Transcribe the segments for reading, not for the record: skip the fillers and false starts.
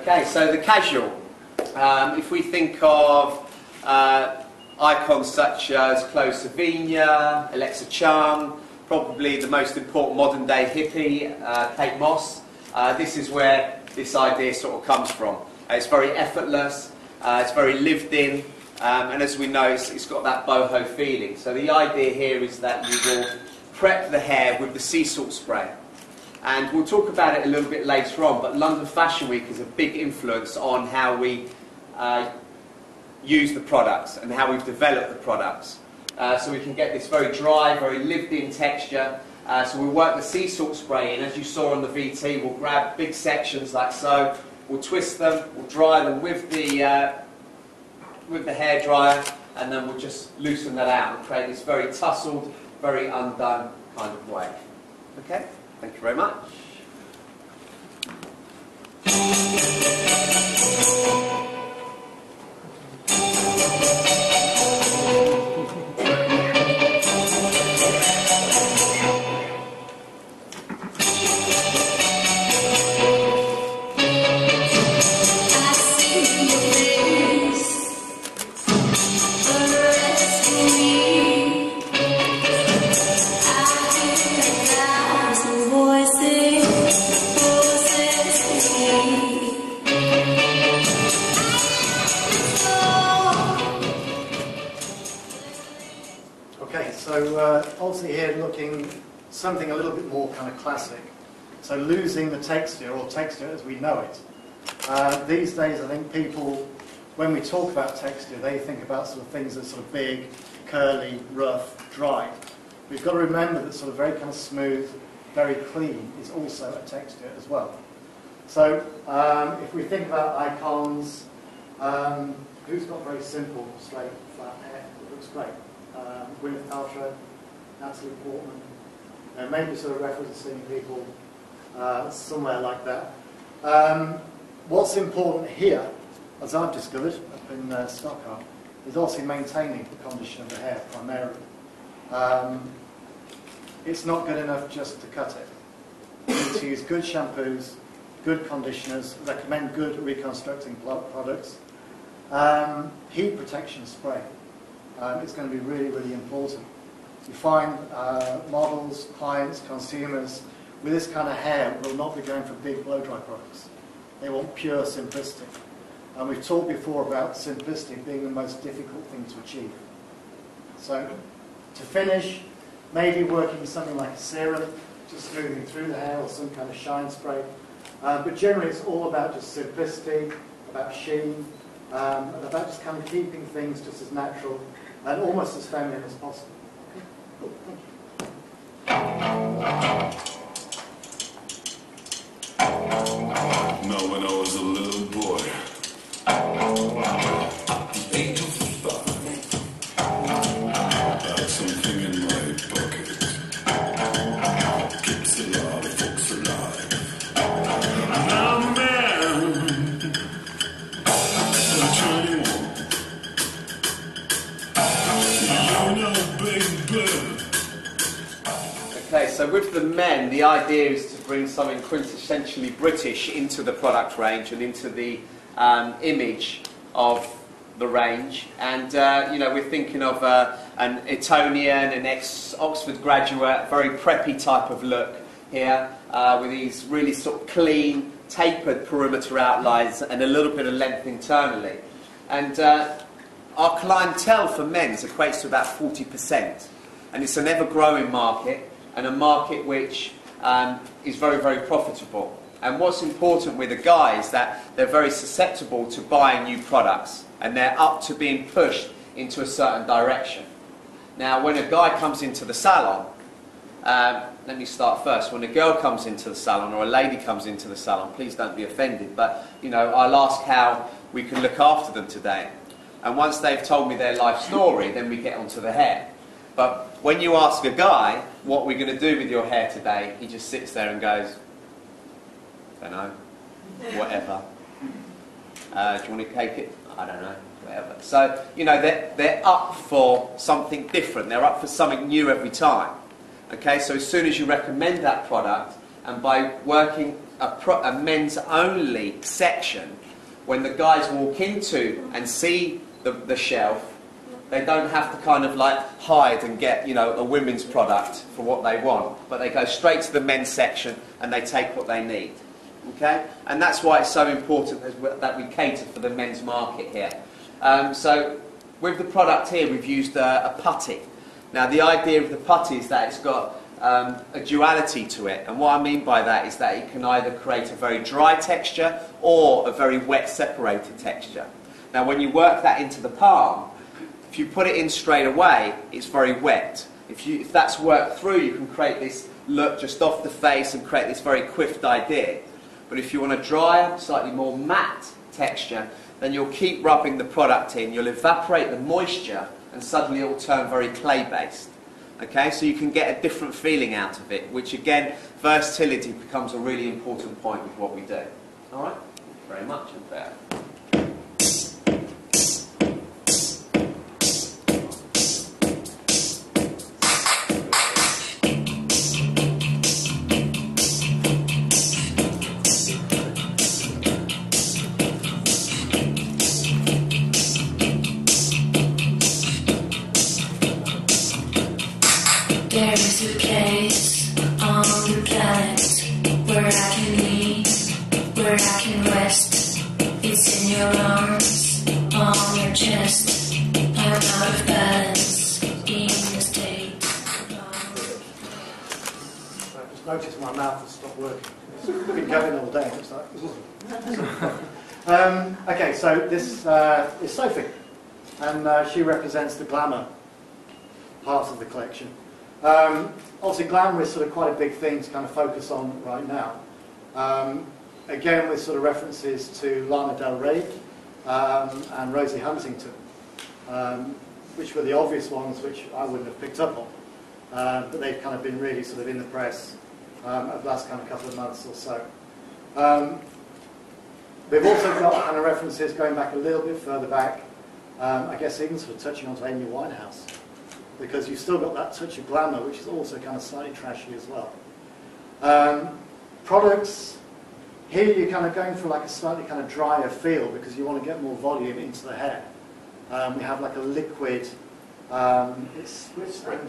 Okay, so the casual. If we think of icons such as Chloe Sevigny, Alexa Chung, probably the most important modern day hippie, Kate Moss, this is where this idea sort of comes from. It's very effortless, it's very lived in, and as we know, it's got that boho feeling. So the idea here is that you will prep the hair with the sea salt spray. And we'll talk about it a little bit later on, but London Fashion Week is a big influence on how we use the products and how we've developed the products. So we can get this very dry, very lived-in texture. So we'll work the sea salt spray in. As you saw on the VT, we'll grab big sections like so, we'll twist them, we'll dry them with the hairdryer, and then we'll just loosen that out and create this very tussled, very undone kind of wave. Okay? Thank you very much. Obviously here looking something a little bit more kind of classic. So losing the texture, or texture as we know it. These days I think people, when we talk about texture, they think about sort of things that are sort of big, curly, rough, dry. We've got to remember that sort of very kind of smooth, very clean is also a texture as well. So if we think about icons, who's got very simple, straight, flat hair? It looks great. Gwyneth Paltrow, Natalie Portman, maybe sort of referencing people somewhere like that. What's important here, as I've discovered up in Stockholm, is also maintaining the condition of the hair primarily. It's not good enough just to cut it. You need to use good shampoos, good conditioners, recommend good reconstructing products. Heat protection spray. It's going to be really, really important. You find models, clients, consumers with this kind of hair will not be going for big blow-dry products. They want pure simplicity. And we've talked before about simplicity being the most difficult thing to achieve. So, to finish, maybe working with something like a serum, just smoothing through the hair, or some kind of shine spray. But generally it's all about just simplicity, about sheen, and about just kind of keeping things just as natural and almost as feminine as possible. Okay, cool, thank you. Now when I was a little boy, at the age of 5, I had something in my pocket. Keeps a lot of folks alive. Now man, I'm 21. You know, baby. Okay, so with the men, the idea is to bring something quintessentially British into the product range and into the image of the range. And, you know, we're thinking of an Etonian, an ex-Oxford graduate, very preppy type of look here, with these really sort of clean, tapered perimeter outlines and a little bit of length internally. And our clientele for men's equates to about 40%. And it's an ever-growing market, and a market which is very, very profitable. And what's important with the guys is that they're very susceptible to buying new products, and they're up to being pushed into a certain direction. Now, when a guy comes into the salon, let me start first. When a girl comes into the salon, or a lady comes into the salon, please don't be offended, but you know, I'll ask how we can look after them today. And once they've told me their life story, then we get onto the hair. But when you ask a guy, what we're going to do with your hair today, he just sits there and goes, don't know, whatever. Do you want to cake it? I don't know, whatever. So, you know, they're up for something different. They're up for something new every time. Okay, so as soon as you recommend that product, and by working a men's only section, when the guys walk into and see the shelf, they don't have to kind of like hide and get, you know, a women's product for what they want, but they go straight to the men's section and they take what they need. Okay? And that's why it's so important that we cater for the men's market here. So with the product here, we've used a putty. Now the idea of the putty is that it's got a duality to it, and what I mean by that is that it can either create a very dry texture or a very wet separated texture. Now when you work that into the palm, if you put it in straight away, it's very wet. If that's worked through, you can create this look just off the face and create this very quiffed idea. But if you want a drier, slightly more matte texture, then you'll keep rubbing the product in, you'll evaporate the moisture, and suddenly it will turn very clay-based. Okay, so you can get a different feeling out of it, which again, versatility becomes a really important point with what we do. Alright? Very much, Andreas. There is a place on the planet where I can eat, where I can rest. It's in your arms, on your chest. I'm out of balance, in a state I just noticed my mouth has stopped working. It's been going all day. It's like, okay, so this is Sofie, and she represents the glamour part of the collection. Obviously glamour is sort of quite a big thing to kind of focus on right now. Again, with sort of references to Lana Del Rey and Rosie Huntington, which were the obvious ones which I wouldn't have picked up on, but they've kind of been really sort of in the press over the last kind of couple of months or so. We've also got kind of references going back a little bit further back, I guess even sort of touching onto Amy Winehouse, because you've still got that touch of glamour, which is also kind of slightly trashy as well. Products, here you're kind of going for like a slightly kind of drier feel because you want to get more volume into the hair. We have like a liquid, it's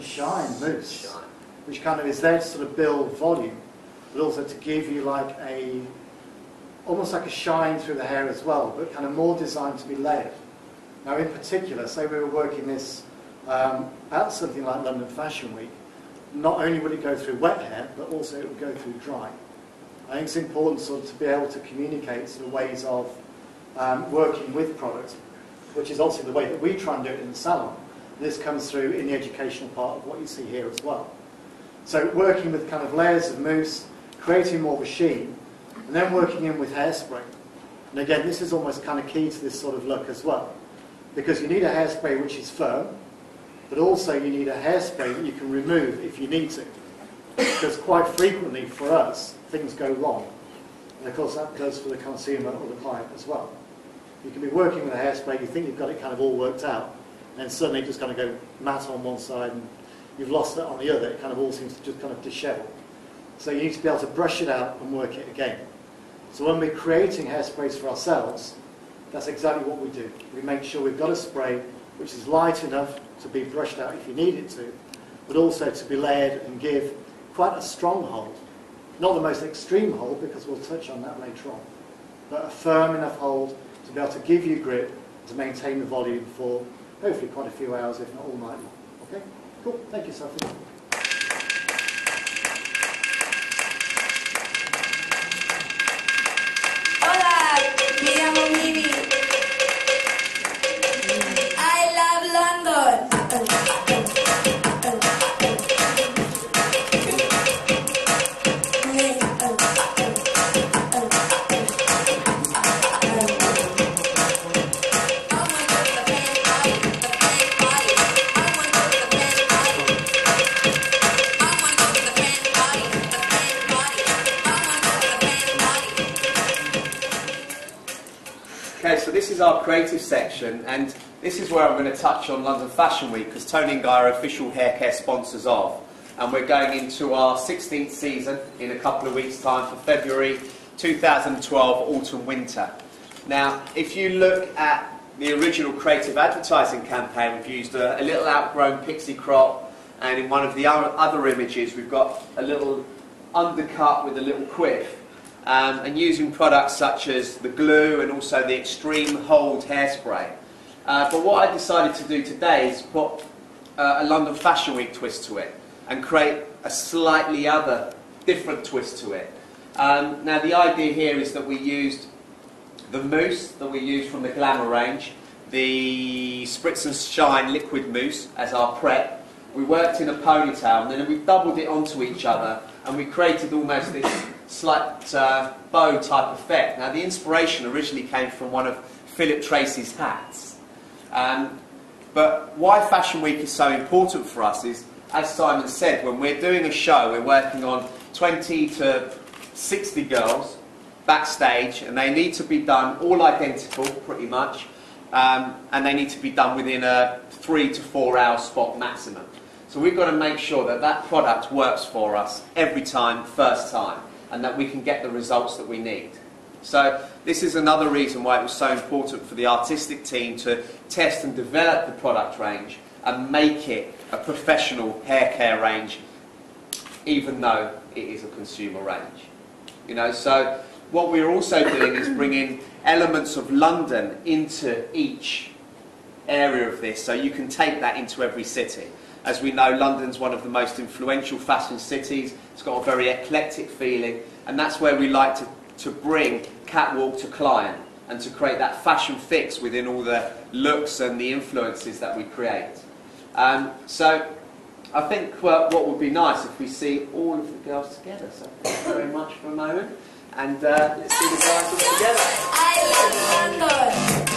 shine mousse, which kind of is there to sort of build volume, but also to give you like a, almost like a shine through the hair as well, but kind of more designed to be layered. Now in particular, say we were working this at something like London Fashion Week, not only would it go through wet hair, but also it would go through dry. I think it's important sort of to be able to communicate sort of ways of working with products, which is obviously the way that we try and do it in the salon. This comes through in the educational part of what you see here as well. So working with kind of layers of mousse, creating more of a sheen, and then working in with hairspray. And again, this is almost kind of key to this sort of look as well, because you need a hairspray which is firm, but also you need a hairspray that you can remove if you need to. Because quite frequently for us, things go wrong. And of course that goes for the consumer or the client as well. You can be working with a hairspray, you think you've got it kind of all worked out, and then suddenly just kind of go matte on one side and you've lost it on the other. It kind of all seems to just kind of dishevel. So you need to be able to brush it out and work it again. So when we're creating hairsprays for ourselves, that's exactly what we do. We make sure we've got a spray which is light enough to be brushed out if you need it to, but also to be layered and give quite a strong hold. Not the most extreme hold, because we'll touch on that later on, but a firm enough hold to be able to give you grip, to maintain the volume for hopefully quite a few hours, if not all night long. Okay? Cool. Thank you, Sofie. Hola, me llamo Mimi. I love London. Okay, so this is our creative section, and this is where I'm going to touch on London Fashion Week, because Toni and Guy are official hair care sponsors of, and we're going into our 16th season in a couple of weeks' time for February 2012 autumn winter. Now, if you look at the original creative advertising campaign, we've used a little outgrown pixie crop, and in one of the other images we've got a little undercut with a little quiff, and using products such as the glue and also the extreme hold hairspray. But what I decided to do today is put a London Fashion Week twist to it and create a slightly different twist to it. Now the idea here is that we used the mousse that we used from the Glamour range, the Spritz and Shine liquid mousse as our prep. We worked in a ponytail and then we doubled it onto each other and we created almost this slight bow type effect. Now the inspiration originally came from one of Philip Tracy's hats. But why Fashion Week is so important for us is, as Simon said, when we're doing a show, we're working on 20 to 60 girls backstage, and they need to be done all identical, pretty much, and they need to be done within a 3 to 4 hour spot maximum. So we've got to make sure that that product works for us every time, first time, and that we can get the results that we need. So this is another reason why it was so important for the artistic team to test and develop the product range and make it a professional hair care range, even though it is a consumer range. You know, so what we're also doing is bringing elements of London into each area of this, so you can take that into every city. As we know, London's one of the most influential fashion cities. It's got a very eclectic feeling, and that's where we like to bring catwalk to client and to create that fashion fix within all the looks and the influences that we create. So I think what would be nice if we see all of the girls together. So thank you very much for a moment, and let's see the girls all together. I love London.